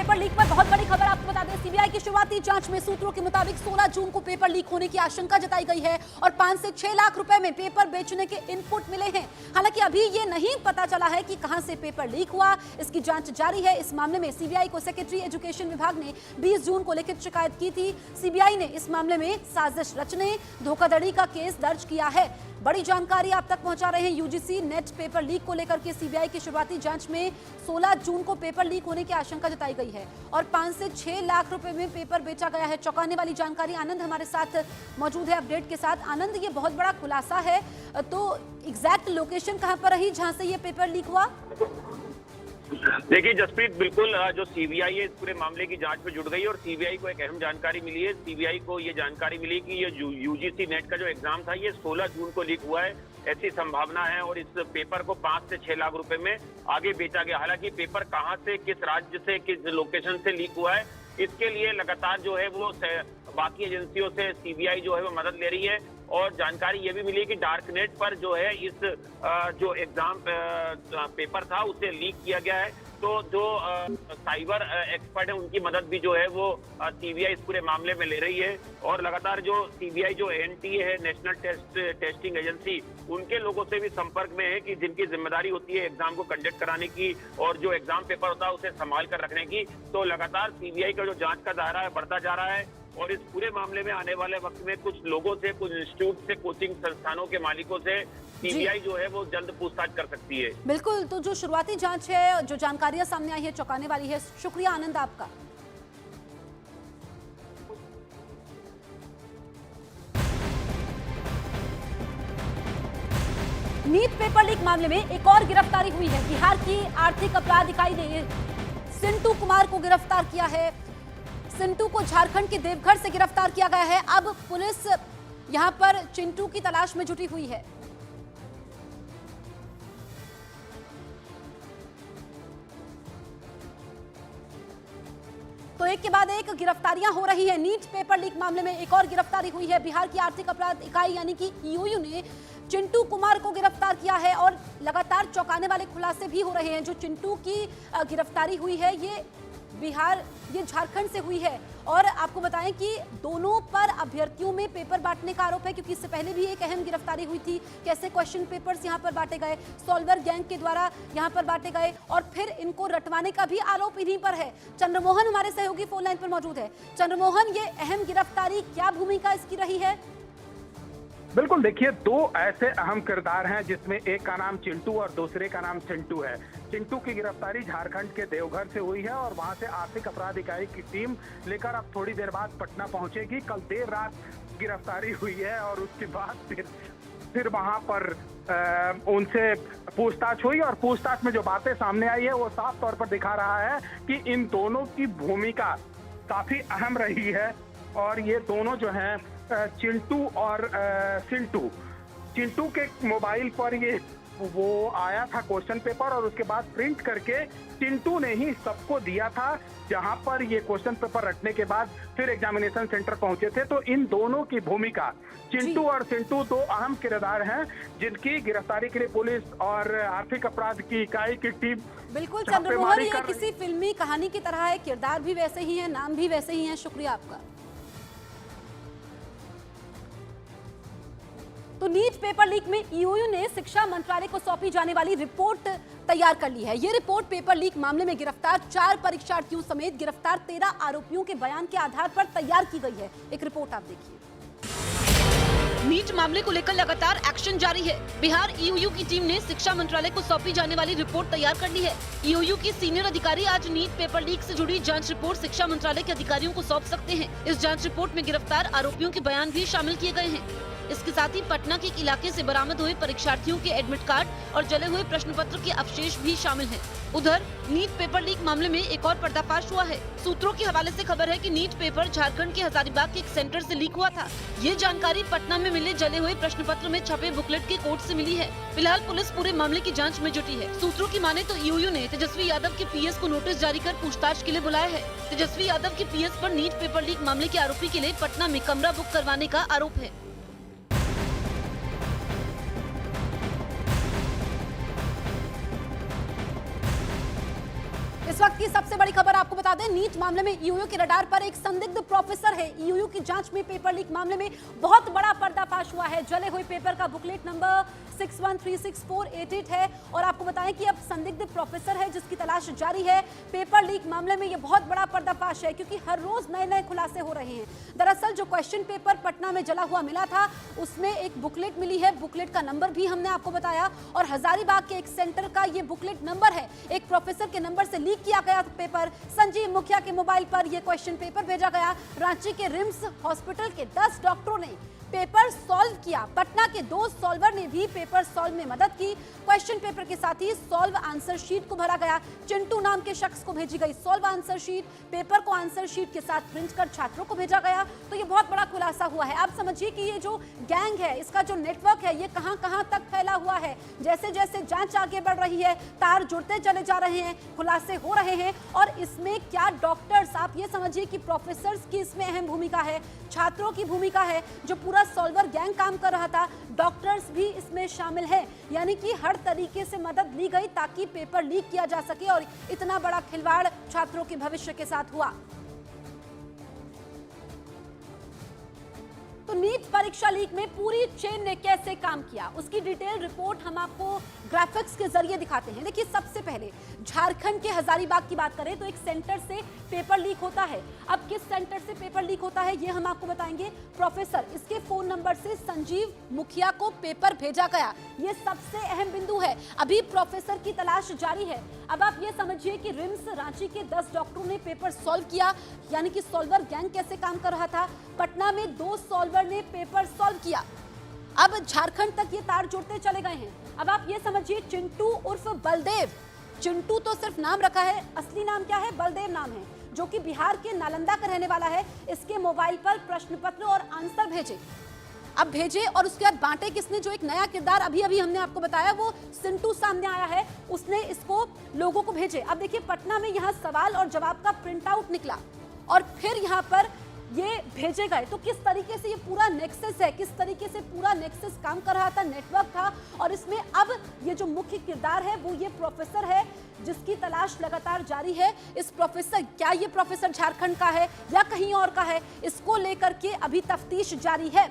Paper leak पर बहुत बड़ी खबर आपको बता दें। सीबीआई की शुरुआती जांच में सूत्रों के मुताबिक 16 जून को पेपर लीक होने की आशंका जताई गई है और 5 से 6 लाख रुपए में पेपर बेचने के इनपुट मिले हैं। हालांकि अभी ये नहीं पता चला है कि कहां से पेपर लीक हुआ। इसकी जांच जारी है। इस मामले में सीबीआई को सेक्रेटरी एजुकेशन विभाग ने 20 जून को लिखित शिकायत की थी। सीबीआई ने इस मामले में साजिश रचने, धोखाधड़ी का केस दर्ज किया है। बड़ी जानकारी आप तक पहुंचा रहे हैं यूजीसी नेट पेपर लीक को लेकर के। सीबीआई की शुरुआती जांच में 16 जून को पेपर लीक होने की आशंका जताई गई है और 5 से 6 लाख रुपए में पेपर बेचा गया है। चौंकाने वाली जानकारी। आनंद हमारे साथ मौजूद है अपडेट के साथ। आनंद, ये बहुत बड़ा खुलासा है, तो एग्जैक्ट लोकेशन कहां पर रही जहां से ये पेपर लीक हुआ? देखिए जसप्रीत, बिल्कुल जो सीबीआई है इस पूरे मामले की जांच में जुट गई और सीबीआई को एक अहम जानकारी मिली है। सीबीआई को ये जानकारी मिली कि ये यूजीसी नेट का जो एग्जाम था ये 16 जून को लीक हुआ है, ऐसी संभावना है। और इस पेपर को 5 से 6 लाख रुपए में आगे बेचा गया। हालांकि पेपर कहां से, किस राज्य से, किस लोकेशन से लीक हुआ है, इसके लिए लगातार जो है वो बाकी एजेंसियों से सीबीआई जो है वो मदद ले रही है। और जानकारी ये भी मिली कि डार्क नेट पर जो है इस जो एग्जाम पेपर था उसे लीक किया गया है। तो जो साइबर एक्सपर्ट है उनकी मदद भी जो है वो सीबीआई इस पूरे मामले में ले रही है। और लगातार जो सीबीआई जो एनटीए है, नेशनल टेस्टिंग एजेंसी, उनके लोगों से भी संपर्क में है कि जिनकी जिम्मेदारी होती है एग्जाम को कंडक्ट कराने की और जो एग्जाम पेपर होता है उसे संभाल कर रखने की। तो लगातार सीबीआई का जो जांच का दायरा है बढ़ता जा रहा है और इस पूरे मामले में आने वाले वक्त में कुछ लोगों से, कुछ इंस्टीट्यूट से, कोचिंग संस्थानों के मालिकों से सीबीआई जो है वो जल्द पूछताछ कर सकती है। बिल्कुल, तो जो शुरुआती जांच है, जो जानकारियां सामने आई है, चौंकाने वाली है। शुक्रिया आनंद आपका। नीट पेपर लीक मामले में एक और गिरफ्तारी हुई है। बिहार की आर्थिक अपराध इकाई ने सिंटू कुमार को गिरफ्तार किया है। सिंटू को झारखंड के देवघर से गिरफ्तार किया गया है। अब पुलिस यहां पर चिंटू की तलाश में जुटी हुई है। तो एक के बाद एक गिरफ्तारियां हो रही हैं। नीट पेपर लीक मामले में एक और गिरफ्तारी हुई है। बिहार की आर्थिक अपराध इकाई यानी कि ईओयू ने चिंटू कुमार को गिरफ्तार किया है और लगातार चौंकाने वाले खुलासे भी हो रहे हैं। जो चिंटू की गिरफ्तारी हुई है ये झारखंड से हुई है। और आपको बताएं कि दोनों पर अभ्यर्थियों में पेपर बांटने का आरोप है, क्योंकि इससे पहले भी एक अहम गिरफ्तारी हुई थी। कैसे क्वेश्चन पेपर्स यहां पर बांटे गए, सॉल्वर गैंग के द्वारा यहां पर बांटे गए और फिर इनको रटवाने का भी आरोप इन्हीं पर है। चंद्रमोहन हमारे सहयोगी फोन लाइन पर मौजूद है। चंद्रमोहन, ये अहम गिरफ्तारी, क्या भूमिका इसकी रही है? बिल्कुल, देखिए, दो ऐसे अहम किरदार हैं जिसमें एक का नाम चिंटू और दूसरे का नाम सिंटू है। चिंटू की गिरफ्तारी झारखंड के देवघर से हुई है और वहां से आर्थिक अपराध इकाई की टीम लेकर अब थोड़ी देर बाद पटना पहुंचेगी। कल देर रात गिरफ्तारी हुई है और उसके बाद फिर वहां पर उनसे पूछताछ हुई और पूछताछ में जो बातें सामने आई है वो साफ तौर पर दिखा रहा है कि इन दोनों की भूमिका काफी अहम रही है। और ये दोनों जो हैं चिंटू और चिंटू के मोबाइल पर ये वो आया था क्वेश्चन पेपर और उसके बाद प्रिंट करके चिंटू ने ही सबको दिया था। जहां पर ये क्वेश्चन पेपर रटने के बाद फिर एग्जामिनेशन सेंटर पहुंचे थे। तो इन दोनों की भूमिका, चिंटू और सिंटू, दो अहम किरदार हैं जिनकी गिरफ्तारी के लिए पुलिस और आर्थिक अपराध की इकाई की टीम बिल्कुल चंद्रमोहन, ये किसी फिल्मी कहानी की तरह है। किरदार भी वैसे ही है, नाम भी वैसे ही है। शुक्रिया आपका। तो नीट पेपर लीक में ईओयू ने शिक्षा मंत्रालय को सौंपी जाने वाली रिपोर्ट तैयार कर ली है। ये रिपोर्ट पेपर लीक मामले में गिरफ्तार 4 परीक्षार्थियों समेत गिरफ्तार 13 आरोपियों के बयान के आधार पर तैयार की गई है। एक रिपोर्ट आप देखिए। नीट मामले को लेकर लगातार एक्शन जारी है। बिहार ईओयू की टीम ने शिक्षा मंत्रालय को सौंपी जाने वाली रिपोर्ट तैयार कर ली है। ईओयू की सीनियर अधिकारी आज नीट पेपर लीक से जुड़ी जांच रिपोर्ट शिक्षा मंत्रालय के अधिकारियों को सौंप सकते हैं। इस जांच रिपोर्ट में गिरफ्तार आरोपियों के बयान भी शामिल किए गए हैं। इसके साथ ही पटना के एक इलाके से बरामद हुए परीक्षार्थियों के एडमिट कार्ड और जले हुए प्रश्न पत्र के अवशेष भी शामिल हैं। उधर नीट पेपर लीक मामले में एक और पर्दाफाश हुआ है। सूत्रों के हवाले से खबर है कि नीट पेपर झारखंड के हजारीबाग के एक सेंटर से लीक हुआ था। ये जानकारी पटना में मिले जले हुए प्रश्न पत्र में छपे बुकलेट के कोड से मिली है। फिलहाल पुलिस पूरे मामले की जाँच में जुटी है। सूत्रों की माने तो ईओयू ने तेजस्वी यादव के पीएस को नोटिस जारी कर पूछताछ के लिए बुलाया है। तेजस्वी यादव के पीएस पर नीट पेपर लीक मामले के आरोपी के लिए पटना में कमरा बुक करवाने का आरोप है। इस इस वक्त की सबसे बड़ी खबर आपको बता दें, नीट मामले में ईओयू के रडार पर एक संदिग्ध प्रोफेसर है। ईओयू की जांच में पेपर लीक मामले में बहुत बड़ा पर्दाफाश हुआ है। जले हुए पेपर का बुकलेट नंबर 613648 है और आपको बताएं कि अब संदिग्ध प्रोफेसर है जिसकी तलाश जारी है। पेपर लीक मामले में यह बहुत बड़ा पर्दाफाश है क्योंकि हर रोज नए खुलासे हो रहे हैं। दरअसल जो क्वेश्चन पेपर पटना में जला हुआ मिला था उसमें एक बुकलेट मिली है। बुकलेट का नंबर भी हमने आपको बताया और हजारीबाग के एक सेंटर का ये बुकलेट नंबर है। एक प्रोफेसर के नंबर से लीक किया गया पेपर। संजीव मुखिया के मोबाइल पर यह क्वेश्चन पेपर भेजा गया। रांची के रिम्स हॉस्पिटल के 10 डॉक्टरों ने पेपर सॉल्व किया। पटना के 2 सॉल्वर ने भी पेपर सॉल्व में मदद की। क्वेश्चन पेपर के साथ ही सॉल्व आंसर शीट को भरा गया। चिंटू नाम के शख्स को भेजी गई सॉल्व आंसर शीट। पेपर को आंसर शीट के साथ प्रिंट कर छात्रों को भेजा गया। तो ये बहुत बड़ा खुलासा हुआ है। आप समझिए कि ये जो गैंग है, इसका जो नेटवर्क है, ये कहां तक फैला हुआ है। जैसे जैसे जांच आगे बढ़ रही है, तार जुड़ते चले जा रहे हैं, खुलासे हो रहे हैं। और इसमें क्या डॉक्टर्स, आप ये समझिए कि प्रोफेसर्स की इसमें अहम भूमिका है, छात्रों की भूमिका है। जो पूरा सॉल्वर गैंग काम कर रहा था, डॉक्टर्स भी इसमें शामिल हैं। यानी कि हर तरीके से मदद ली गई ताकि पेपर लीक किया जा सके और इतना बड़ा खिलवाड़ छात्रों के भविष्य के साथ हुआ। तो नीट परीक्षा लीक में पूरी चेन ने कैसे काम किया, उसकी डिटेल रिपोर्ट हम आपको ग्राफिक्स के जरिए दिखाते हैं। देखिए, सबसे पहले झारखंड के हजारीबाग की बात करें तो एक सेंटर से पेपर लीक होता है। अब किस सेंटर से पेपर लीक होता है ये हम आपको बताएंगे। प्रोफेसर, इसके फोन नंबर से संजीव मुखिया को पेपर भेजा गया। ये सबसे अहम बिंदु है। अभी प्रोफेसर की तलाश जारी है। अब आप ये समझिए कि रिम्स रांची के 10 डॉक्टरों ने पेपर सॉल्व किया, यानी कि सॉल्वर गैंग कैसे काम कर रहा था। पटना में 2 सॉल्वर ने पेपर सॉल्व किया। अब झारखंड तक ये तार जुड़ते चले गए हैं। अब आप ये समझिए, चिंटू उर्फ बलदेव, चिंटू तो सिर्फ नाम रखा है, असली नाम क्या है, बलदेव नाम है, जो कि बिहार के नालंदा का रहने वाला है। इसके मोबाइल पर प्रश्न पत्र और आंसर भेजे और उसके बाद बांटे किसने। जो एक नया किरदार अभी हमने आपको बताया, वो सिंटू सामने आया है, उसने इसको लोगों को भेजे। अब देखिए, पटना में यहाँ सवाल और जवाब का प्रिंट आउट निकला और फिर यहाँ पर ये भेजे गए। तो किस तरीके से ये पूरा नेक्सस है, किस तरीके से पूरा नेक्सस काम कर रहा था, नेटवर्क था। और इसमें अब ये जो मुख्य किरदार है वो ये प्रोफेसर है जिसकी तलाश लगातार जारी है। इस प्रोफेसर, क्या ये प्रोफेसर झारखंड का है या कहीं और का है, इसको लेकर के अभी तफ्तीश जारी है।